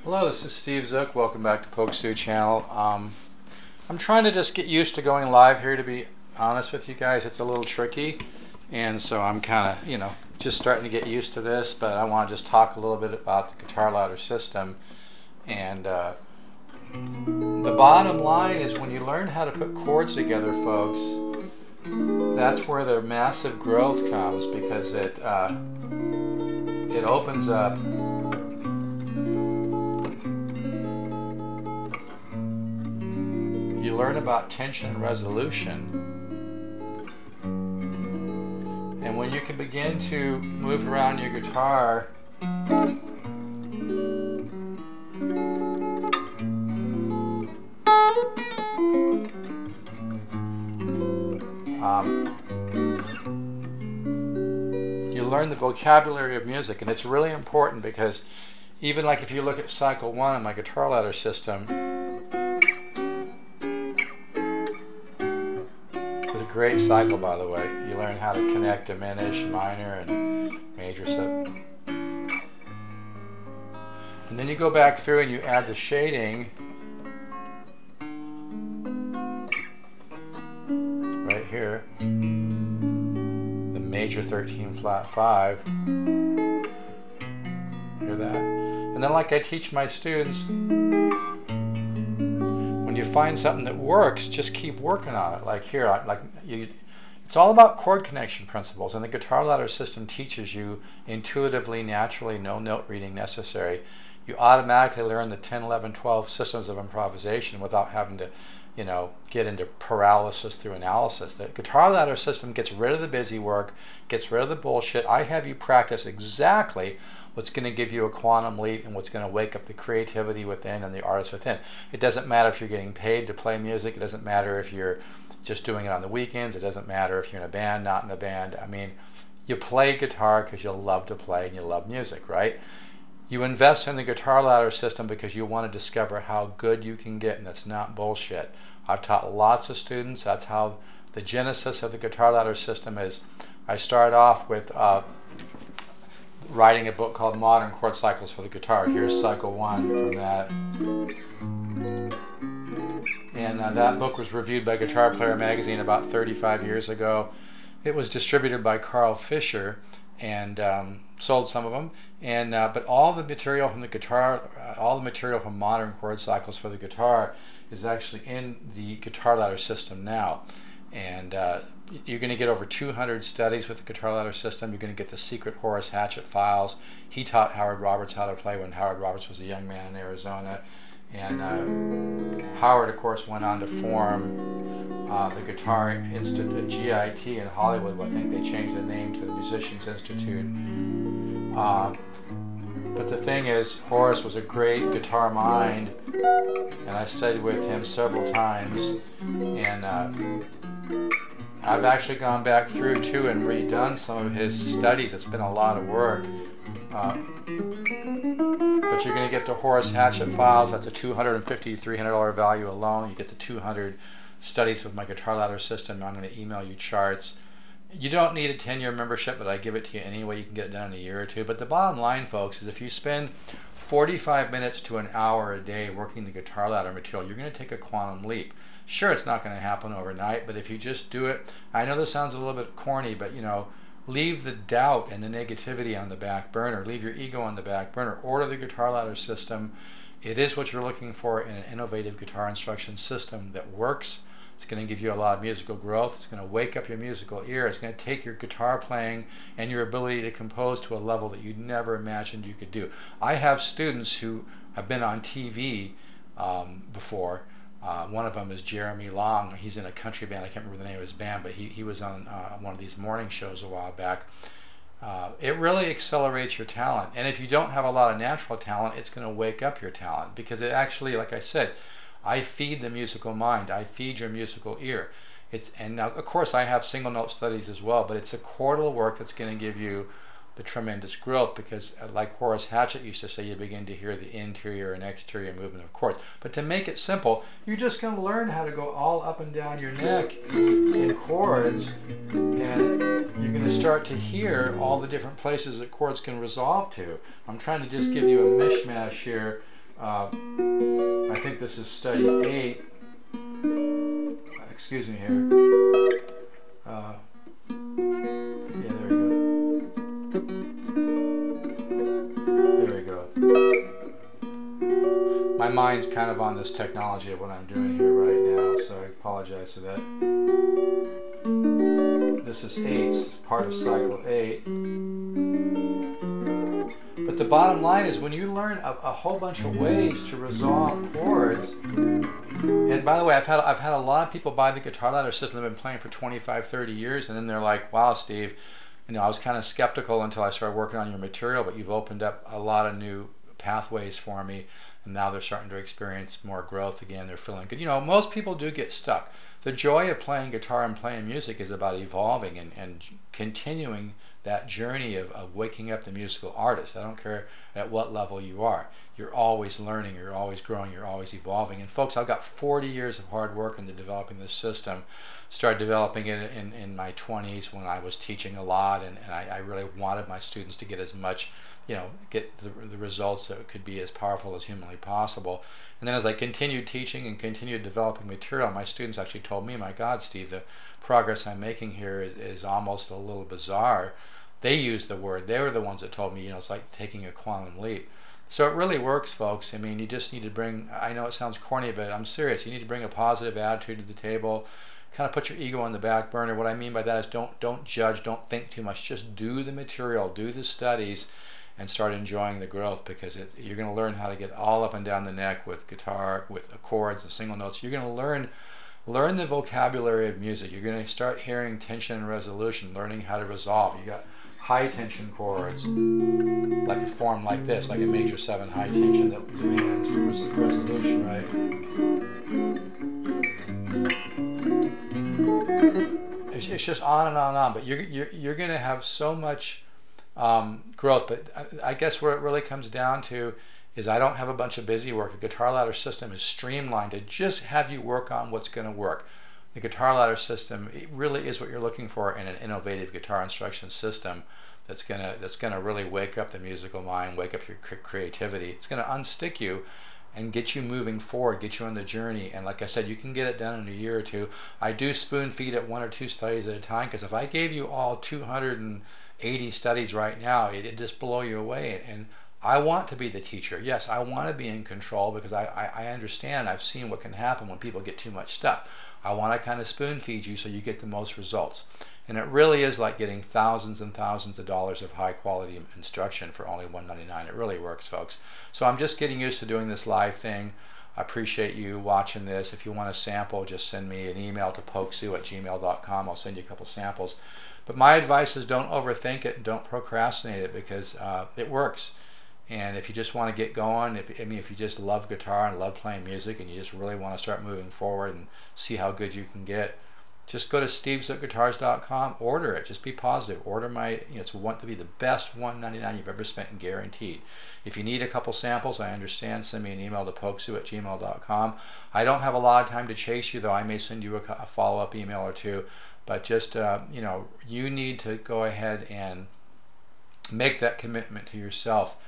Hello, this is Steve Zook. Welcome back to polkzoo channel. I'm trying to just get used to going live here, to be honest with you guys. It's a little tricky, and so I'm kind of, just starting to get used to this, but I want to just talk a little bit about the guitar ladder system. And the bottom line is, when you learn how to put chords together, folks, that's where the massive growth comes, because it opens up you learn about tension and resolution, and when you can begin to move around your guitar you learn the vocabulary of music. And it's really important, because even like if you look at cycle 1 in my guitar ladder system, great cycle, by the way. You learn how to connect diminished, minor, and major sub. And then you go back through and you add the shading right here, the major 13 flat 5. Hear that? And then, like I teach my students, you find something that works, just keep working on it. Like here, it's all about chord connection principles, and the guitar ladder system teaches you intuitively, naturally, no note reading necessary. You automatically learn the 10, 11, 12 systems of improvisation without having to, get into paralysis through analysis. The guitar ladder system gets rid of the busy work, gets rid of the bullshit. I have you practice exactly what's going to give you a quantum leap and what's going to wake up the creativity within and the artist within. It doesn't matter if you're getting paid to play music. It doesn't matter if you're just doing it on the weekends. It doesn't matter if you're in a band, not in a band. I mean, you play guitar because you love to play and you love music, right? You invest in the guitar ladder system because you want to discover how good you can get, and that's not bullshit. I've taught lots of students. That's how the genesis of the guitar ladder system is. I started off with writing a book called Modern Chord Cycles for the Guitar. Here's cycle 1 from that. And that book was reviewed by Guitar Player magazine about 35 years ago. It was distributed by Carl Fisher, and sold some of them. And but all the material from the guitar, all the material from Modern Chord Cycles for the Guitar is actually in the guitar ladder system now. And you're going to get over 200 studies with the guitar ladder system. You're going to get the secret Horace Hatchett files. He taught Howard Roberts how to play when Howard Roberts was a young man in Arizona. And Howard, of course, went on to form the Guitar Institute, GIT, in Hollywood. Well, I think they changed the name to the Musicians Institute. But the thing is, Horace was a great guitar mind, and I studied with him several times. And I've actually gone back through too and redone some of his studies. It's been a lot of work. But you're going to get the Horace Hatchett files. That's a $250, $300 value alone. You get the 200 studies with my guitar ladder system. I'm going to email you charts. You don't need a 10-year membership, but I give it to you anyway. You can get it done in a year or two. But the bottom line, folks, is if you spend 45 minutes to an hour a day working the guitar ladder material, you're going to take a quantum leap. Sure, it's not going to happen overnight, but if you just do it, I know this sounds a little bit corny, but leave the doubt and the negativity on the back burner. Leave your ego on the back burner. Order the guitar ladder system. It is what you're looking for in an innovative guitar instruction system that works. It's going to give you a lot of musical growth. It's going to wake up your musical ear. It's going to take your guitar playing and your ability to compose to a level that you never imagined you could do. I have students who have been on TV before. One of them is Jeremy Long. He's in a country band. I can't remember the name of his band, but he was on one of these morning shows a while back. It really accelerates your talent. And if you don't have a lot of natural talent, it's going to wake up your talent, because it actually, like I said, I feed the musical mind. I feed your musical ear. And now, of course, I have single note studies as well, but it's the chordal work that's going to give you the tremendous growth, because like Horace Hatchett used to say, you begin to hear the interior and exterior movement of chords. But to make it simple, you're just going to learn how to go all up and down your neck in chords, and you're going to start to hear all the different places that chords can resolve to. I'm trying to just give you a mishmash here I think this is study 8. Excuse me here. Yeah, there we go. There we go. My mind's kind of on this technology of what I'm doing here right now, so I apologize for that. This is 8, it's part of cycle 8. But the bottom line is when you learn a whole bunch of ways to resolve chords, and by the way, I've had a lot of people buy the guitar ladder system. They've been playing for 25, 30 years, and then they're like, wow, Steve, you know, I was kind of skeptical until I started working on your material, but you've opened up a lot of new pathways for me, and now they're starting to experience more growth again. They're feeling good. You know, most people do get stuck. The joy of playing guitar and playing music is about evolving and continuing that journey of waking up the musical artist. I don't care at what level you are. You're always learning, you're always growing, you're always evolving. And folks, I've got 40 years of hard work into developing this system. Started developing it in my 20s when I was teaching a lot, and I really wanted my students to get as much, you know, get the results that could be as powerful as humanly possible. And then as I continued teaching and continued developing material, my students actually told me, my God, Steve, the progress I'm making here is almost a little bizarre. They used the word, they were the ones that told me, you know, it's like taking a quantum leap. So it really works, folks. I mean, you just need to bring, I know it sounds corny, but I'm serious. You need to bring a positive attitude to the table. Kind of put your ego on the back burner. What I mean by that is don't judge, don't think too much. Just do the material, do the studies, and start enjoying the growth, because you're going to learn how to get all up and down the neck with guitar, with chords and single notes. You're going to learn the vocabulary of music. You're going to start hearing tension and resolution, learning how to resolve. You got high tension chords, like a form like this, like a major 7 high tension that demands resolution, right? It's just on and on and on. But you're going to have so much growth. But I guess where it really comes down to is I don't have a bunch of busy work. The guitar ladder system is streamlined to just have you work on what's going to work. The guitar ladder system, it really is what you're looking for in an innovative guitar instruction system that's gonna really wake up the musical mind, wake up your creativity. It's gonna unstick you and get you moving forward, get you on the journey. And like I said, you can get it done in a year or two. I do spoon feed at 1 or 2 studies at a time, because if I gave you all 280 studies right now, it'd just blow you away. And I want to be the teacher. Yes, I want to be in control, because I understand, I've seen what can happen when people get too much stuff. I want to kind of spoon feed you so you get the most results. And it really is like getting thousands and thousands of dollars of high quality instruction for only $199. It really works, folks. So I'm just getting used to doing this live thing. I appreciate you watching this. If you want a sample, just send me an email to polkzoo@gmail.com. I'll send you a couple samples. But my advice is don't overthink it and don't procrastinate it, because it works. And if you just want to get going, if you just love guitar and love playing music and you just really want to start moving forward and see how good you can get, just go to stevesguitars.com, order it. Just be positive. Order my, you know, it's to be the best $199 you've ever spent, and guaranteed. If you need a couple samples, I understand. Send me an email to polkzoo@gmail.com. I don't have a lot of time to chase you, though. I may send you a follow-up email or two. But just, you know, you need to go ahead and make that commitment to yourself.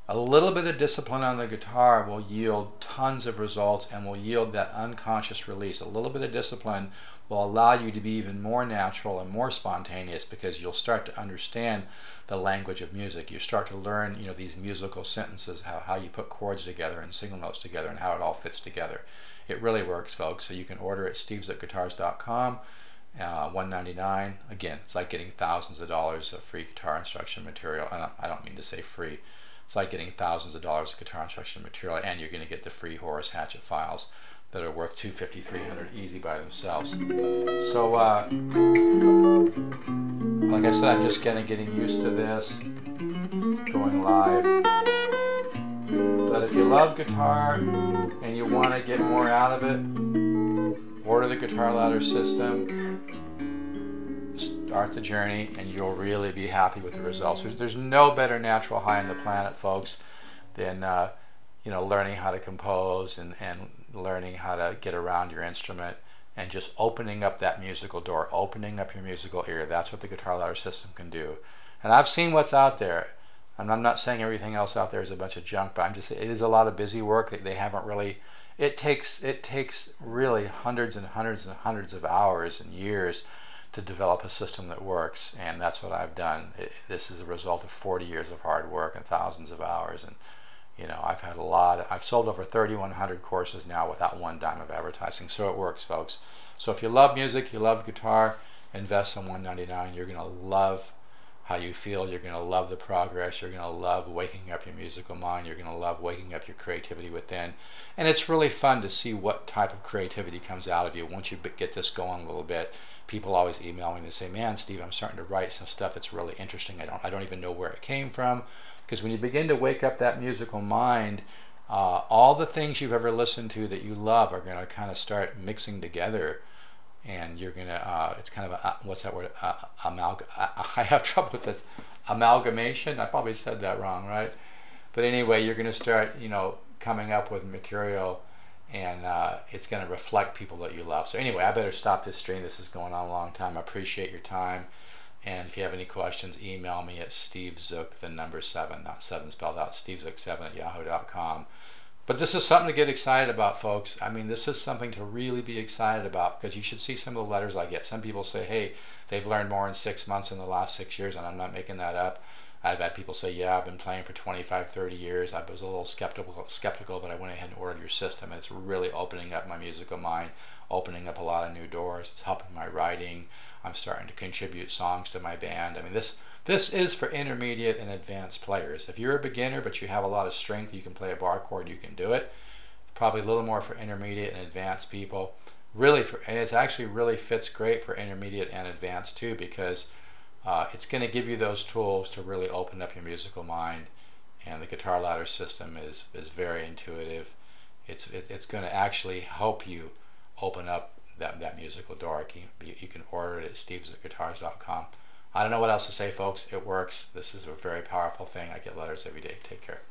A little bit of discipline on the guitar will yield tons of results and will yield that unconscious release. A little bit of discipline will allow you to be even more natural and more spontaneous, because you'll start to understand the language of music. You start to learn, you know, these musical sentences, how you put chords together and single notes together and how it all fits together. It really works, folks. So you can order at stevesguitars.com. $199. Again, it's like getting thousands of dollars of free guitar instruction material. And I don't mean to say free. It's like getting thousands of dollars of guitar instruction material, and you're going to get the free Horace Hatchet files that are worth $250, $300 easy by themselves. So, like I said, I'm just kind of getting used to this, going live. But if you love guitar and you want to get more out of it, order the guitar ladder system. Start the journey, and you'll really be happy with the results. There's no better natural high on the planet, folks, than you know, learning how to compose and learning how to get around your instrument and just opening up that musical door, opening up your musical ear. That's what the guitar ladder system can do. And I've seen what's out there. And I'm not saying everything else out there is a bunch of junk, but I'm just, it is a lot of busy work that they haven't really, it takes really hundreds and hundreds and hundreds of hours and years to develop a system that works, and that's what I've done. This is a result of 40 years of hard work and thousands of hours, and you know, I've sold over 3,100 courses now without one dime of advertising, so it works, folks. So if you love music, you love guitar, invest in $199. You're going to love how you feel. You're going to love the progress. You're going to love waking up your musical mind. You're going to love waking up your creativity within. And it's really fun to see what type of creativity comes out of you once you get this going a little bit. People always email me and they say, man, Steve, I'm starting to write some stuff that's really interesting. I don't even know where it came from. Because when you begin to wake up that musical mind, all the things you've ever listened to that you love are going to kind of start mixing together. And you're going to, it's kind of a, what's that word? I have trouble with this. Amalgamation? I probably said that wrong, right? But anyway, you're going to start, you know, coming up with material, and it's going to reflect people that you love. So anyway, I better stop this stream. This is going on a long time. I appreciate your time. And if you have any questions, email me at stevezook, the number 7, not 7 spelled out, stevezook7@yahoo.com. But this is something to get excited about, folks. I mean, this is something to really be excited about, because you should see some of the letters I get. Some people say, hey, they've learned more in 6 months in the last 6 years, and I'm not making that up. I've had people say, yeah, I've been playing for 25, 30 years. I was a little skeptical, but I went ahead and ordered your system. And it's really opening up my musical mind, opening up a lot of new doors. It's helping my writing. I'm starting to contribute songs to my band. I mean, this is for intermediate and advanced players. If you're a beginner but you have a lot of strength, you can play a bar chord, you can do it. Probably a little more for intermediate and advanced people. Really, and it actually really fits great for intermediate and advanced too, because it's going to give you those tools to really open up your musical mind. And the Guitar Ladder system is very intuitive. It's going to actually help you open up that musical door. You can order it at stevezookguitars.com. I don't know what else to say, folks. It works. This is a very powerful thing. I get letters every day. Take care.